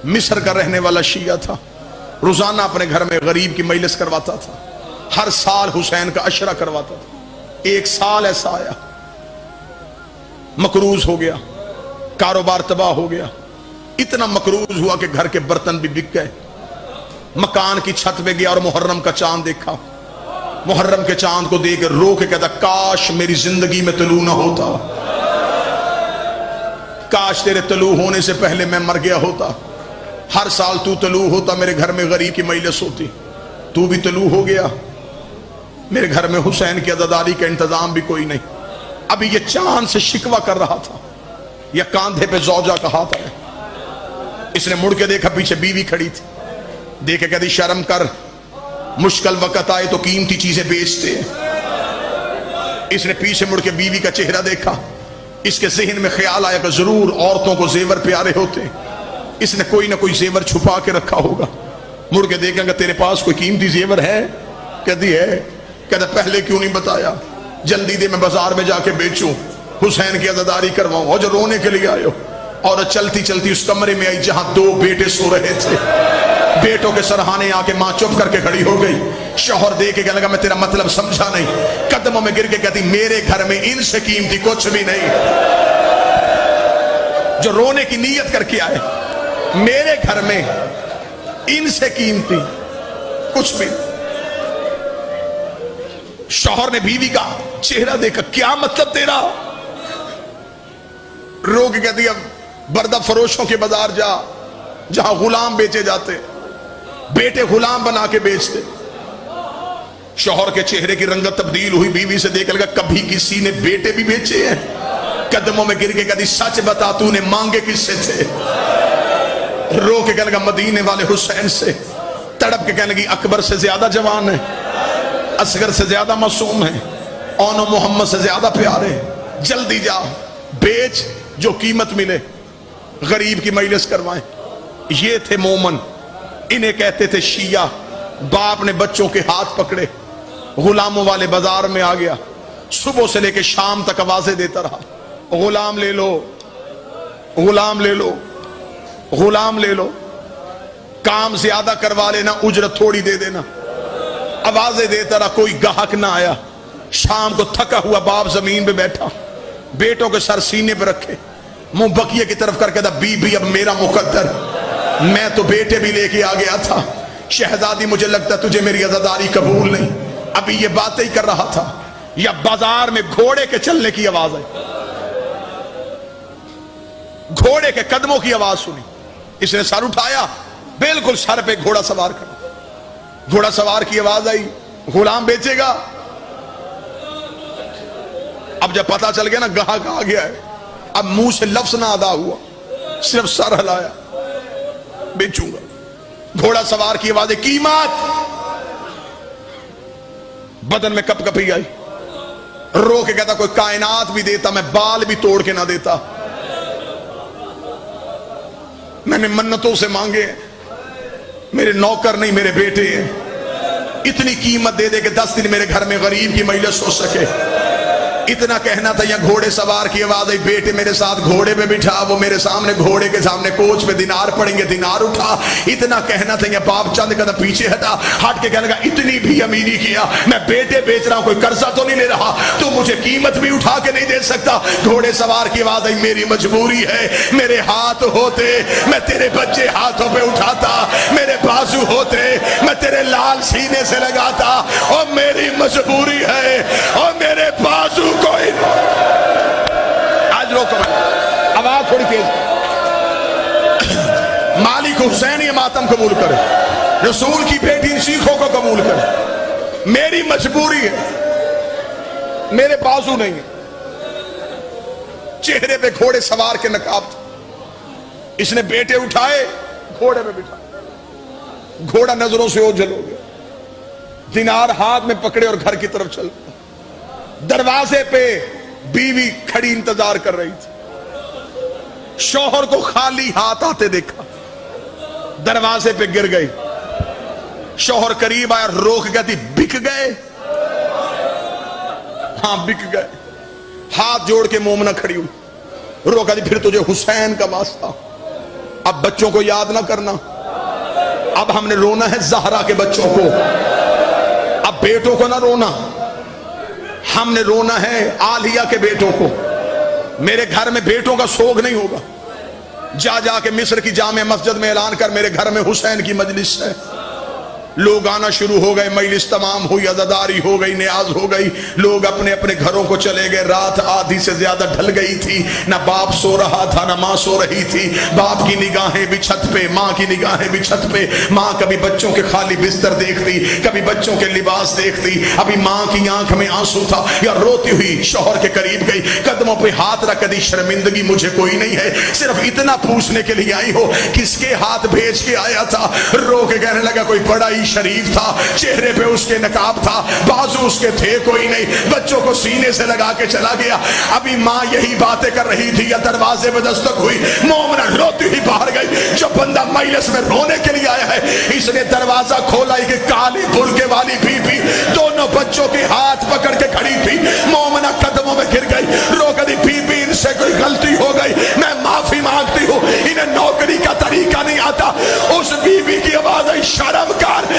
मिस्र का रहने वाला शिया था, रोजाना अपने घर में गरीब की मजलिस करवाता था, हर साल हुसैन का अशरा करवाता था। एक साल ऐसा आया, मकरूज हो गया, कारोबार तबाह हो गया, इतना मकरूज हुआ कि घर के बर्तन भी बिक गए। मकान की छत पे गया और मुहर्रम का चांद देखा। मुहर्रम के चांद को देख रो के कहता, काश मेरी जिंदगी में तलू ना होता, काश तेरे तलू होने से पहले मैं मर गया होता। हर साल तू तलू होता, मेरे घर में गरीब की मजलिस होती, तू भी तलू हो गया, मेरे घर में हुसैन की अज़ादारी का इंतजाम भी कोई नहीं। अभी ये चांद से शिकवा कर रहा था, या कांधे पे जौजा का हाथ आया। इसने मुड़ के देखा, पीछे बीवी खड़ी थी। देखे कहती, शर्म कर, मुश्किल वक्त आए तो कीमती चीजें बेचते हैं। इसने पीछे मुड़ के बीवी का चेहरा देखा। इसके ज़हन में ख्याल आया कि जरूर औरतों को जेवर प्यारे होते, इसने कोई ना कोई जेवर छुपा के रखा होगा। मुड़ के देखेंगे, तेरे पास कोई कीमती जेवर है? कहती है। कहता, पहले क्यों नहीं बताया? जल्दी दे, मैं बाजार में जाके बेचूं, हुसैन की अज़ादारी करवाऊं। और जो रोने के लिए आयो। और चलती चलती उस कमरे में आई जहां दो बेटे सो रहे थे। बेटों के सरहाने आके मां चुप करके खड़ी हो गई। शौहर दे के कहने लगा, मैं तेरा मतलब समझा नहीं। कदमों में गिर के कहती, मेरे घर में इनसे कीमती कुछ भी नहीं। जो रोने की नीयत करके आए, मेरे घर में इनसे कीमती कुछ भी। शौहर ने बीवी का चेहरा देखा, क्या मतलब तेरा? रो के कहती, अब बर्दा फरोशों के बाजार जा, जहां गुलाम बेचे जाते, बेटे गुलाम बना के बेचते। शौहर के चेहरे की रंगत तब्दील हुई। बीवी से देख लगा, कभी किसी ने बेटे भी बेचे हैं? कदमों में गिर के कहती, सच बता, तूने मांगे किससे थे? रो के कहने लगा, मदीने वाले हुसैन से। तड़प के कहने लगी, अकबर से ज्यादा जवान है, असगर से ज्यादा मासूम है, औनो मोहम्मद से ज्यादा प्यारे। जल्दी जा, बेच, जो कीमत मिले, गरीब की मजलिस करवाएं। ये थे मोमन, इन्हें कहते थे शिया। बाप ने बच्चों के हाथ पकड़े, गुलामों वाले बाजार में आ गया। सुबह से लेकर शाम तक आवाजें देता रहा, गुलाम ले लो, गुलाम ले लो, गुलाम ले लो, काम ज्यादा करवा लेना, उजरत थोड़ी दे देना। आवाजें देता रहा, कोई ग्राहक ना आया। शाम को थका हुआ बाप जमीन पे बैठा, बेटों के सर सीने पे रखे, मुंह बकिए की तरफ करके था, बीबी अब मेरा मुकद्दर, मैं तो बेटे भी लेके आ गया था। शहजादी, मुझे लगता तुझे मेरी अज़ादारी कबूल नहीं। अभी ये बातें ही कर रहा था, या बाजार में घोड़े के चलने की आवाज आई, घोड़े के कदमों की आवाज सुनी। इसने सर उठाया, बिल्कुल सर पे घोड़ा सवार खड़ा। घोड़ा सवार की आवाज आई, गुलाम बेचेगा? अब जब पता चल गया ना ग्राहक आ गया है, अब मुंह से लफ्ज ना अदा हुआ, सिर्फ सर हिलाया, बेचूंगा। घोड़ा सवार की आवाज, कीमत। बदन में कपकपी आई। रो के कहता, कोई कायनात भी देता, मैं बाल भी तोड़ के ना देता। मैंने मन्नतों से मांगे, मेरे नौकर नहीं मेरे बेटे हैं। इतनी कीमत दे दे कि 10 दिन मेरे घर में गरीब की मजलिस हो सके। इतना कहना था, या घोड़े सवार की आवाज आई, बेटे मेरे साथ घोड़े पे बिठा। वो मेरे सामने घोड़े के सामने कोच पे दिनार पड़ेंगे, दिनार उठा। इतना कहना था, या बाप चंद कदम पीछे हटा, हट के कहने लगा, इतनी भी अमीरी किया, मैं बेटे बेच रहा हूं, कोई कर्जा तो नहीं ले रहा, तू मुझे कीमत भी उठा के नहीं दे सकता। घोड़े सवार की आवाज आई, मेरी मजबूरी है, मेरे हाथ होते मैं तेरे बच्चे हाथों पे उठाता, मेरे बाजू होते मैं तेरे लाल सीने से लगाता, और मेरी मजबूरी है, और मेरे बाजू कोई। आज रोको, आवाज थोड़ी तेज। मालिक हुसैन ये मातम कबूल करे, रसूल की बेटी सीखों को कबूल करे। मेरी मजबूरी है, मेरे बाजू नहीं है। चेहरे पे घोड़े सवार के नकाब था। इसने बेटे उठाए, घोड़े पे बिठा। घोड़ा नजरों से ओझल हो गया। दिनार हाथ में पकड़े और घर की तरफ चल। दरवाजे पे बीवी खड़ी इंतजार कर रही थी। शौहर को खाली हाथ आते देखा, दरवाजे पे गिर गई। शौहर करीब आया, रोक कहती, बिक गए? हाँ बिक गए। हाथ जोड़ के मोमना खड़ी हुई, रोका दी, फिर तुझे हुसैन का वास्ता, اب بچوں کو یاد نہ کرنا، اب ہم نے رونا ہے زہرا کے بچوں کو، اب بیٹوں کو نہ رونا، ہم نے رونا ہے عالیہ کے بیٹوں کو۔ میرے گھر میں بیٹوں کا سوگ نہیں ہوگا، جا جا کے مصر کی جامع مسجد میں اعلان کر میرے گھر میں حسین کی مجلس ہے۔ لوگ آنا شروع ہو گئے، مجلس تمام ہوئی، عزاداری ہو گئی، نیاز ہو گئی، لوگ اپنے اپنے گھروں کو چلے گئے۔ رات آدھی سے زیادہ ڈھل گئی تھی، نہ باپ سو رہا تھا نہ ماں سو رہی تھی، باپ کی نگاہیں بھی چھت پہ، ماں کی نگاہیں بھی چھت پہ۔ ماں کبھی بچوں کے خالی بستر دیکھتی، کبھی بچوں کے لباس دیکھتی، ابھی ماں کی آنکھ میں آنسو تھا، یا روتی ہوئی شوہر کے قریب گئی، قدموں پہ ہاتھ رکھ دی، شرمندگی مجھے کوئی نہیں ہے، صرف اتنا پوچھنے کے لیے آئی ہو کس کے ہاتھ بھیج کے آیا تھا؟ رو کے کہنے لگا کوئی بڑا ہی شریف تھا، چہرے پہ اس کے نقاب تھا، بازو اس کے تھے کوئی نہیں، بچوں کو سینے سے لگا کے چلا گیا۔ ابھی ماں یہی باتیں کر رہی تھی یا دروازے میں دستک ہوئی، مومنہ روتی ہوئی باہر گئی۔ جو بندہ مجلس میں رونے کے لیے آیا ہے، اس نے دروازہ کھولا کہ کالی بھلکے والی بی بی دونوں بچوں کے ہاتھ پکڑ کے کھڑی تھی۔ مومنہ قدموں میں گر گئی، رو کر بی بی ان سے کوئی غلطی ہو گئی، میں معافی مانگتی ہوں، انہیں نوکری کا طریقہ نہیں آتا۔ اس بی بی کی آواز آئی شرم کر،